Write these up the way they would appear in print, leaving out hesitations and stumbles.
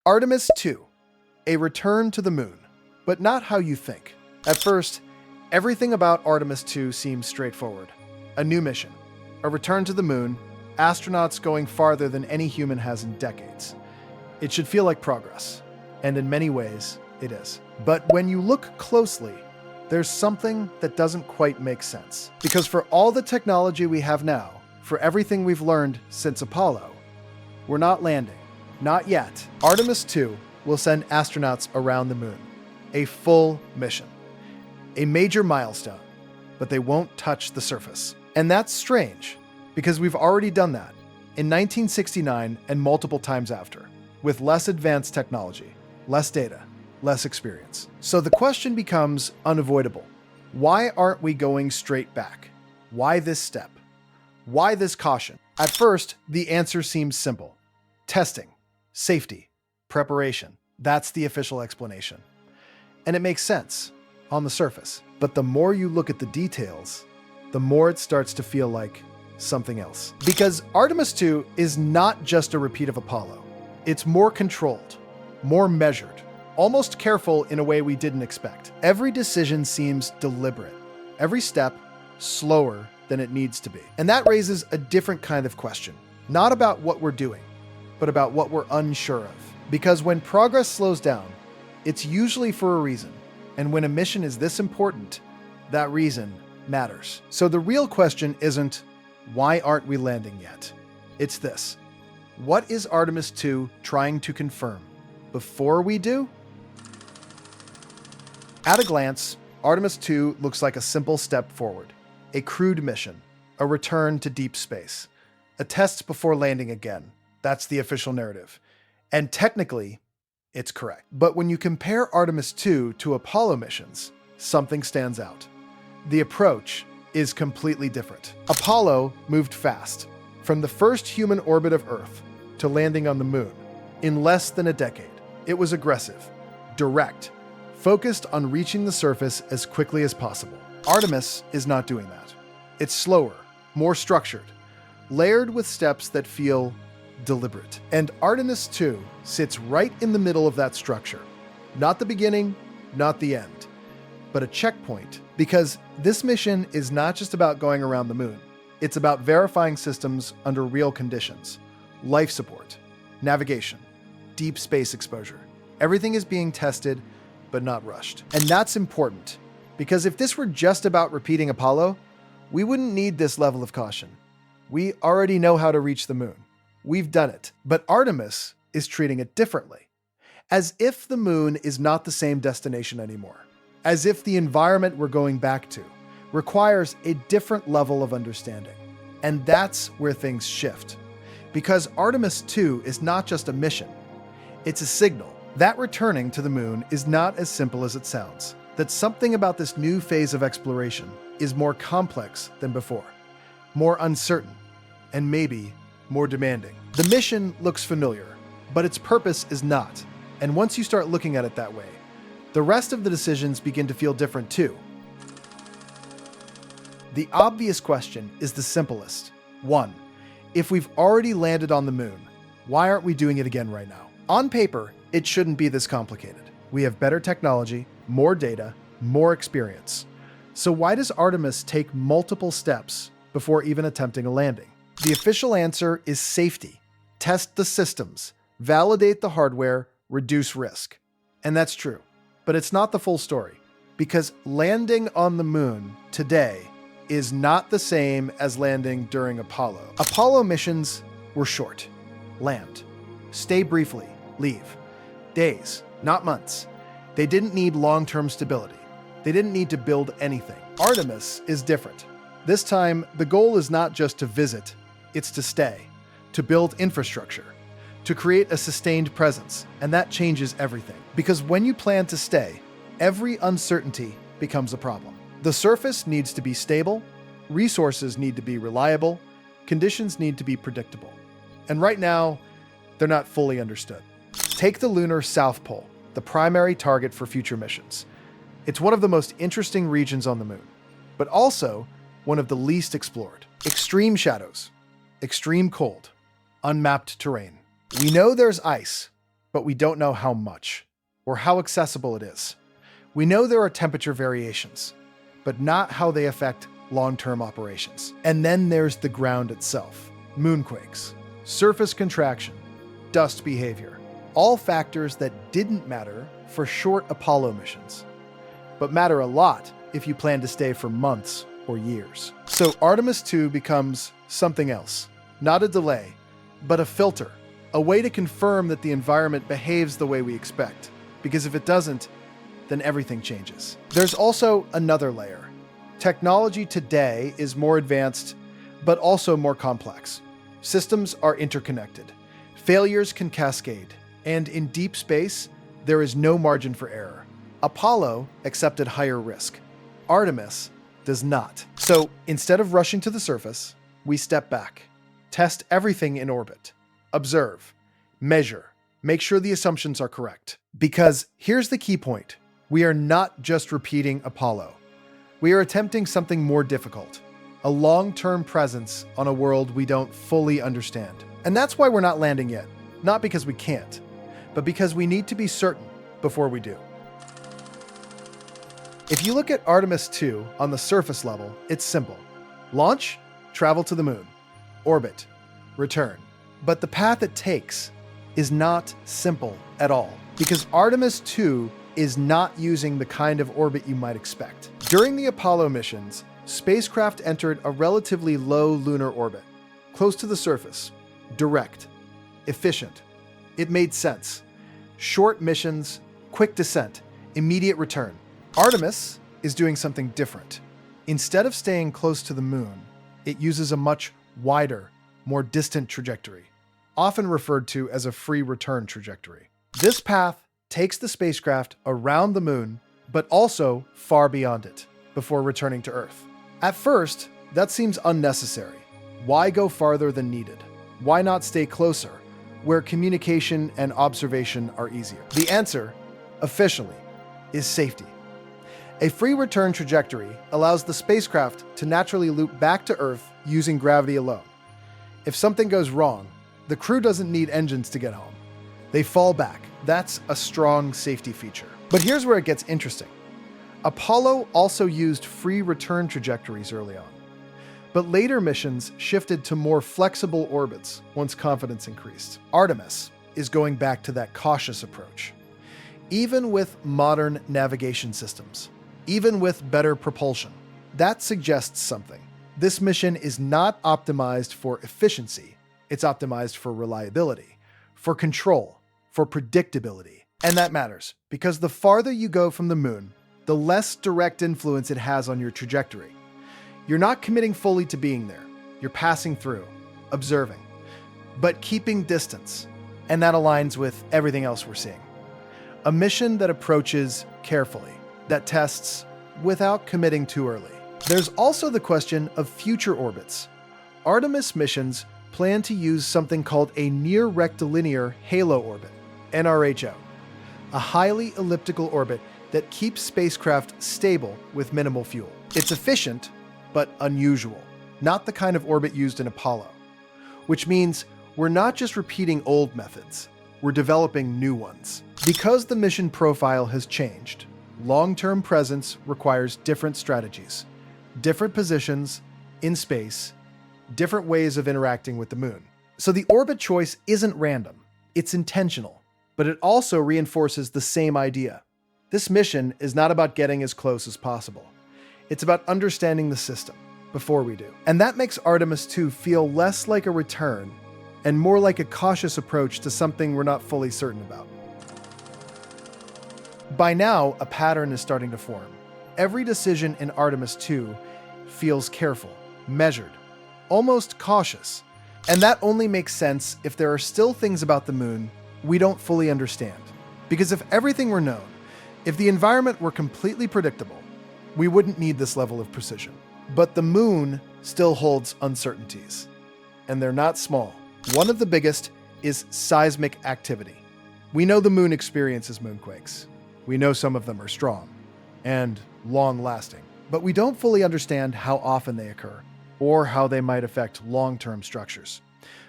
Artemis II, a return to the moon, but not how you think. At first, everything about Artemis II seems straightforward. A new mission, a return to the moon, astronauts going farther than any human has in decades. It should feel like progress, and in many ways, it is. But when you look closely, there's something that doesn't quite make sense. Because for all the technology we have now, for everything we've learned since Apollo, we're not landing. Not yet. Artemis II will send astronauts around the moon. A full mission. A major milestone, but they won't touch the surface. And that's strange, because we've already done that in 1969 and multiple times after, with less advanced technology, less data, less experience. So the question becomes unavoidable. Why aren't we going straight back? Why this step? Why this caution? At first, the answer seems simple. Testing, safety, preparation. That's the official explanation. And it makes sense on the surface. But the more you look at the details, the more it starts to feel like something else. Because Artemis II is not just a repeat of Apollo. It's more controlled, more measured, almost careful in a way we didn't expect. Every decision seems deliberate. Every step slower than it needs to be. And that raises a different kind of question. Not about what we're doing, but about what we're unsure of. Because when progress slows down, it's usually for a reason. And when a mission is this important, that reason matters. So the real question isn't, why aren't we landing yet? It's this. What is Artemis II trying to confirm before we do? At a glance, Artemis II looks like a simple step forward. A crewed mission, a return to deep space, a test before landing again. That's the official narrative. And technically, it's correct. But when you compare Artemis II to Apollo missions, something stands out. The approach is completely different. Apollo moved fast, from the first human orbit of Earth to landing on the moon, in less than a decade. It was aggressive, direct, focused on reaching the surface as quickly as possible. Artemis is not doing that. It's slower, more structured, layered with steps that feel deliberate. And Artemis II sits right in the middle of that structure. Not the beginning, not the end, but a checkpoint. Because this mission is not just about going around the moon. It's about verifying systems under real conditions. Life support, navigation, deep space exposure. Everything is being tested, but not rushed. And that's important, because if this were just about repeating Apollo, we wouldn't need this level of caution. We already know how to reach the moon. We've done it. But Artemis is treating it differently, as if the moon is not the same destination anymore, as if the environment we're going back to requires a different level of understanding. And that's where things shift. Because Artemis II is not just a mission, it's a signal that returning to the moon is not as simple as it sounds, that something about this new phase of exploration is more complex than before, more uncertain, and maybe more demanding. The mission looks familiar, but its purpose is not. And once you start looking at it that way, the rest of the decisions begin to feel different too. The obvious question is the simplest. 1. If we've already landed on the moon, why aren't we doing it again right now? On paper, it shouldn't be this complicated. We have better technology, more data, more experience. So why does Artemis take multiple steps before even attempting a landing? The official answer is safety. Test the systems, validate the hardware, reduce risk. And that's true. But it's not the full story, because landing on the moon today is not the same as landing during Apollo. Apollo missions were short. Land. Stay briefly. Leave. Days, not months. They didn't need long-term stability. They didn't need to build anything. Artemis is different. This time, the goal is not just to visit, it's to stay, to build infrastructure, to create a sustained presence, and that changes everything. Because when you plan to stay, every uncertainty becomes a problem. The surface needs to be stable, resources need to be reliable, conditions need to be predictable. And right now, they're not fully understood. Take the lunar South Pole, the primary target for future missions. It's one of the most interesting regions on the moon, but also one of the least explored. Extreme shadows, extreme cold, unmapped terrain. We know there's ice, but we don't know how much or how accessible it is. We know there are temperature variations, but not how they affect long-term operations. And then there's the ground itself. Moonquakes, surface contraction, dust behavior, all factors that didn't matter for short Apollo missions, but matter a lot if you plan to stay for months or years. So Artemis II becomes something else, not a delay, but a filter, a way to confirm that the environment behaves the way we expect, because if it doesn't, then everything changes. There's also another layer. Technology today is more advanced, but also more complex. Systems are interconnected. Failures can cascade, and in deep space, there is no margin for error. Apollo accepted higher risk. Artemis does not. So instead of rushing to the surface, we step back, test everything in orbit, observe, measure, make sure the assumptions are correct. Because here's the key point. We are not just repeating Apollo. We are attempting something more difficult, a long-term presence on a world we don't fully understand. And that's why we're not landing yet. Not because we can't, but because we need to be certain before we do. If you look at Artemis II on the surface level, it's simple. Launch, travel to the moon, orbit, return. But the path it takes is not simple at all, because Artemis II is not using the kind of orbit you might expect. During the Apollo missions, spacecraft entered a relatively low lunar orbit, close to the surface, direct, efficient. It made sense. Short missions, quick descent, immediate return. Artemis is doing something different. Instead of staying close to the moon, it uses a much wider, more distant trajectory, often referred to as a free return trajectory. This path takes the spacecraft around the moon, but also far beyond it, before returning to Earth. At first, that seems unnecessary. Why go farther than needed? Why not stay closer, where communication and observation are easier? The answer, officially, is safety. A free return trajectory allows the spacecraft to naturally loop back to Earth using gravity alone. If something goes wrong, the crew doesn't need engines to get home. They fall back. That's a strong safety feature. But here's where it gets interesting. Apollo also used free return trajectories early on, but later missions shifted to more flexible orbits once confidence increased. Artemis is going back to that cautious approach. Even with modern navigation systems, even with better propulsion, that suggests something. This mission is not optimized for efficiency. It's optimized for reliability, for control, for predictability. And that matters, because the farther you go from the moon, the less direct influence it has on your trajectory. You're not committing fully to being there. You're passing through, observing, but keeping distance. And that aligns with everything else we're seeing. A mission that approaches carefully, that tests without committing too early. There's also the question of future orbits. Artemis missions plan to use something called a near rectilinear halo orbit, NRHO, a highly elliptical orbit that keeps spacecraft stable with minimal fuel. It's efficient, but unusual, not the kind of orbit used in Apollo, which means we're not just repeating old methods, we're developing new ones. Because the mission profile has changed, long-term presence requires different strategies, different positions in space, different ways of interacting with the moon. So the orbit choice isn't random, it's intentional, but it also reinforces the same idea. This mission is not about getting as close as possible. It's about understanding the system before we do. And that makes Artemis II feel less like a return and more like a cautious approach to something we're not fully certain about. By now, a pattern is starting to form. Every decision in Artemis II feels careful, measured, almost cautious. And that only makes sense if there are still things about the moon we don't fully understand. Because if everything were known, if the environment were completely predictable, we wouldn't need this level of precision. But the moon still holds uncertainties, and they're not small. One of the biggest is seismic activity. We know the moon experiences moonquakes. We know some of them are strong and long-lasting, but we don't fully understand how often they occur or how they might affect long-term structures.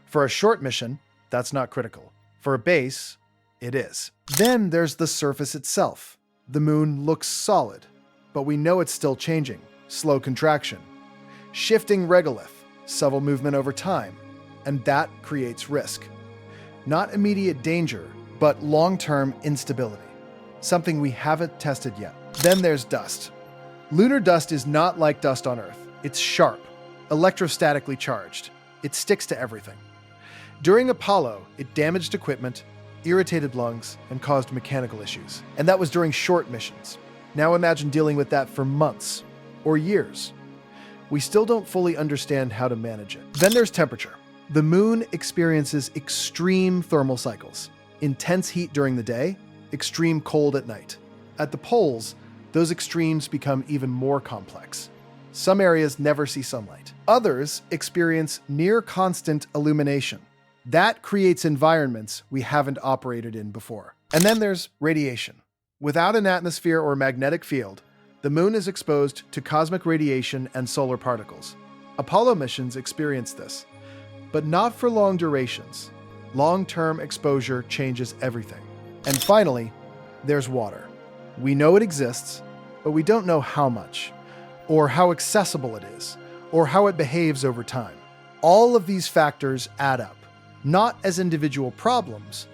For a short mission, that's not critical. For a base, It is. Then there's the surface itself. The moon looks solid, but we know it's still changing. Slow contraction, shifting regolith, subtle movement over time, and that creates risk. Not immediate danger, but long-term instability, something we haven't tested yet. Then there's dust. Lunar dust is not like dust on Earth. It's sharp, electrostatically charged. It sticks to everything. During Apollo, it damaged equipment, irritated lungs, and caused mechanical issues. And that was during short missions. Now imagine dealing with that for months or years. We still don't fully understand how to manage it. Then there's temperature. The moon experiences extreme thermal cycles. Intense heat during the day, extreme cold at night. At the poles, those extremes become even more complex. Some areas never see sunlight. Others experience near constant illumination. That creates environments we haven't operated in before. And then there's radiation. Without an atmosphere or magnetic field, the moon is exposed to cosmic radiation and solar particles. Apollo missions experienced this, but not for long durations. Long-term exposure changes everything. And finally, there's water. We know it exists, but we don't know how much, or how accessible it is, or how it behaves over time. All of these factors add up, not as individual problems,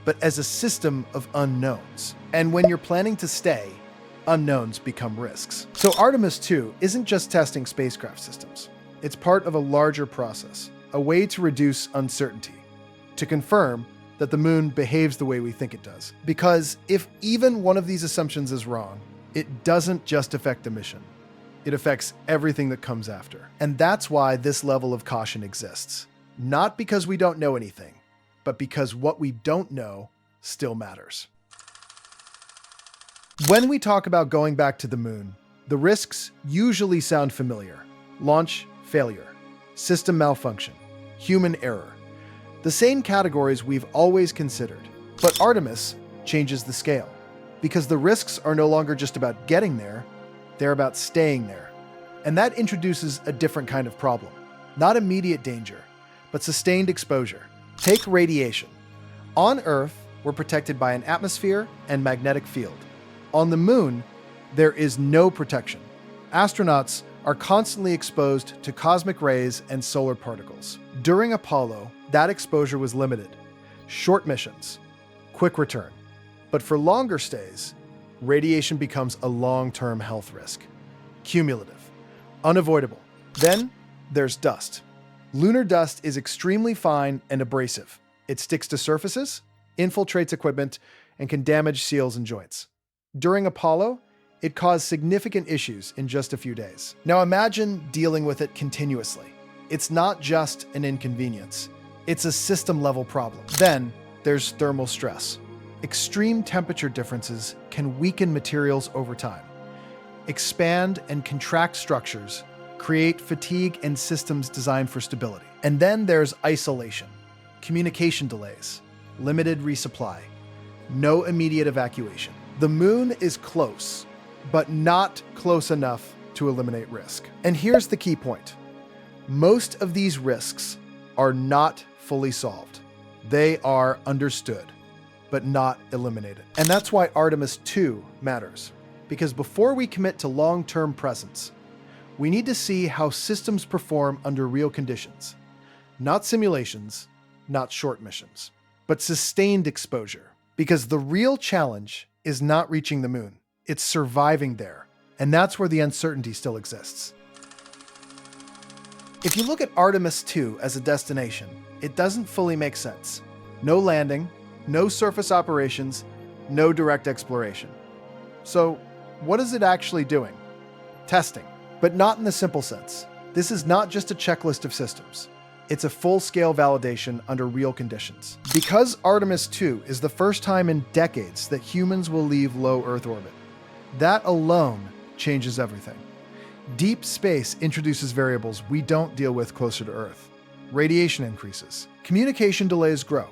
but as a system of unknowns. And when you're planning to stay, unknowns become risks. So Artemis II isn't just testing spacecraft systems. It's part of a larger process, a way to reduce uncertainty, to confirm that the moon behaves the way we think it does. Because if even one of these assumptions is wrong, it doesn't just affect the mission. It affects everything that comes after. And that's why this level of caution exists. Not because we don't know anything, but because what we don't know still matters. When we talk about going back to the moon, the risks usually sound familiar. Launch failure, system malfunction, human error. The same categories we've always considered. But Artemis changes the scale, because the risks are no longer just about getting there, they're about staying there. And that introduces a different kind of problem. Not immediate danger, but sustained exposure. Take radiation. On Earth, we're protected by an atmosphere and magnetic field. On the moon, there is no protection. Astronauts are constantly exposed to cosmic rays and solar particles. During Apollo, that exposure was limited. Short missions, quick return. But for longer stays, radiation becomes a long-term health risk. Cumulative, unavoidable. Then there's dust. Lunar dust is extremely fine and abrasive. It sticks to surfaces, infiltrates equipment, and can damage seals and joints. During Apollo, it caused significant issues in just a few days. Now imagine dealing with it continuously. It's not just an inconvenience. It's a system-level problem. Then there's thermal stress. Extreme temperature differences can weaken materials over time, expand and contract structures, create fatigue in systems designed for stability. And then there's isolation, communication delays, limited resupply, no immediate evacuation. The moon is close, but not close enough to eliminate risk. And here's the key point. Most of these risks are not fully solved. They are understood, but not eliminated. And that's why Artemis II matters. Because before we commit to long-term presence, we need to see how systems perform under real conditions. Not simulations, not short missions, but sustained exposure. Because the real challenge is not reaching the moon. It's surviving there. And that's where the uncertainty still exists. If you look at Artemis II as a destination, it doesn't fully make sense. No landing, no surface operations, no direct exploration. So, what is it actually doing? Testing. But not in the simple sense. This is not just a checklist of systems. It's a full-scale validation under real conditions. Because Artemis II is the first time in decades that humans will leave low Earth orbit, that alone changes everything. Deep space introduces variables we don't deal with closer to Earth. Radiation increases. Communication delays grow.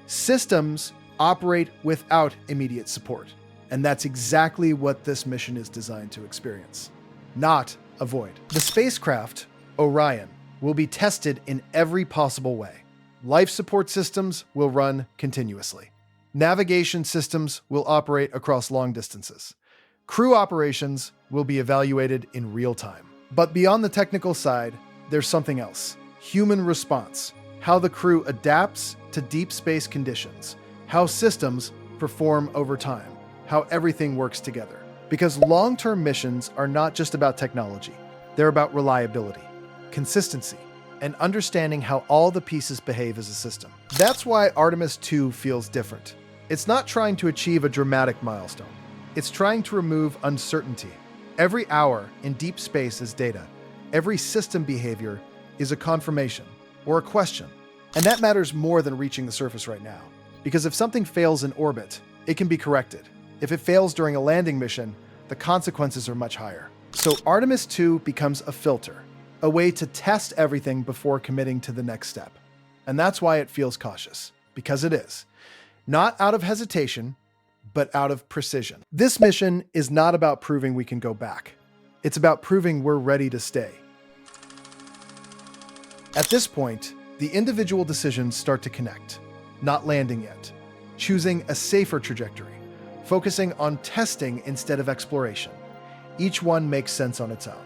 Systems operate without immediate support. And that's exactly what this mission is designed to experience, not avoid. The spacecraft, Orion, will be tested in every possible way. Life support systems will run continuously. Navigation systems will operate across long distances. Crew operations will be evaluated in real time. But beyond the technical side, there's something else. Human response. How the crew adapts to deep space conditions. How systems perform over time. How everything works together. Because long-term missions are not just about technology. They're about reliability, consistency, and understanding how all the pieces behave as a system. That's why Artemis II feels different. It's not trying to achieve a dramatic milestone. It's trying to remove uncertainty. Every hour in deep space is data. Every system behavior is a confirmation or a question. And that matters more than reaching the surface right now. Because if something fails in orbit, it can be corrected. If it fails during a landing mission, the consequences are much higher. So Artemis II becomes a filter, a way to test everything before committing to the next step. And that's why it feels cautious, because it is. Not out of hesitation, but out of precision. This mission is not about proving we can go back. It's about proving we're ready to stay. At this point, the individual decisions start to connect. Not landing yet. Choosing a safer trajectory. Focusing on testing instead of exploration. Each one makes sense on its own.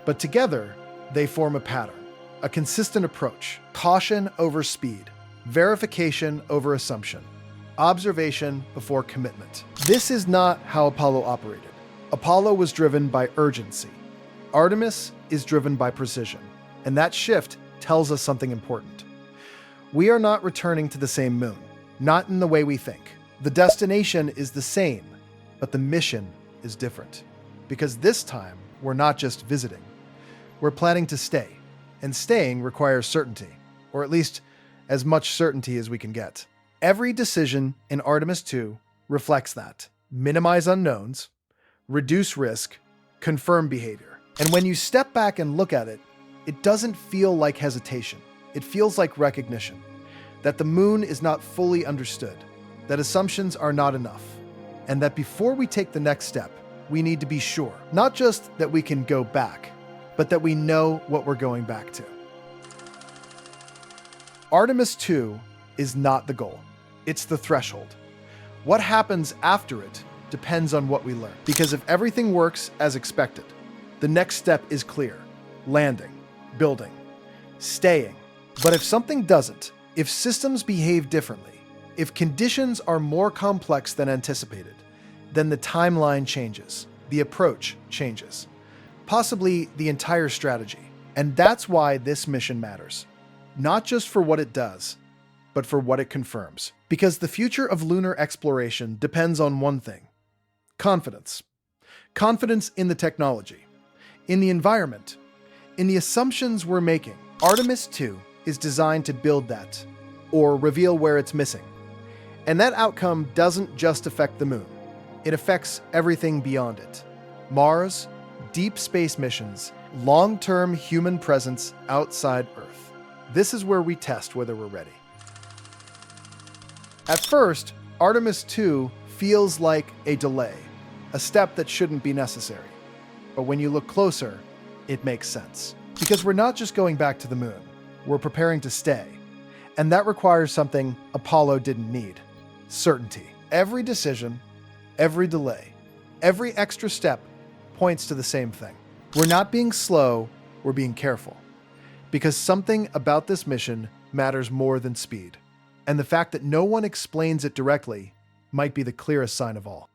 But together, they form a pattern. A consistent approach. Caution over speed. Verification over assumption. Observation before commitment. This is not how Apollo operated. Apollo was driven by urgency. Artemis is driven by precision. And that shift tells us something important. We are not returning to the same moon. Not in the way we think. The destination is the same, but the mission is different. Because this time, we're not just visiting. We're planning to stay. And staying requires certainty. Or at least as much certainty as we can get. Every decision in Artemis II reflects that. Minimize unknowns, reduce risk, confirm behavior. And when you step back and look at it, it doesn't feel like hesitation. It feels like recognition. That the moon is not fully understood. That assumptions are not enough. And that before we take the next step, we need to be sure. Not just that we can go back, but that we know what we're going back to. Artemis II is not the goal. It's the threshold. What happens after it depends on what we learn. Because if everything works as expected, the next step is clear. Landing, building, staying. But if something doesn't, if systems behave differently, if conditions are more complex than anticipated, then the timeline changes, the approach changes, possibly the entire strategy. And that's why this mission matters. Not just for what it does, but for what it confirms. Because the future of lunar exploration depends on one thing: confidence. Confidence in the technology, in the environment, in the assumptions we're making. Artemis II is designed to build that, or reveal where it's missing. And that outcome doesn't just affect the moon. It affects everything beyond it. Mars, deep space missions, long-term human presence outside Earth. This is where we test whether we're ready. At first, Artemis II feels like a delay, a step that shouldn't be necessary. But when you look closer, it makes sense. Because we're not just going back to the moon, we're preparing to stay. And that requires something Apollo didn't need: certainty. Every decision, every delay, every extra step points to the same thing. We're not being slow, we're being careful. Because something about this mission matters more than speed. And the fact that no one explains it directly might be the clearest sign of all.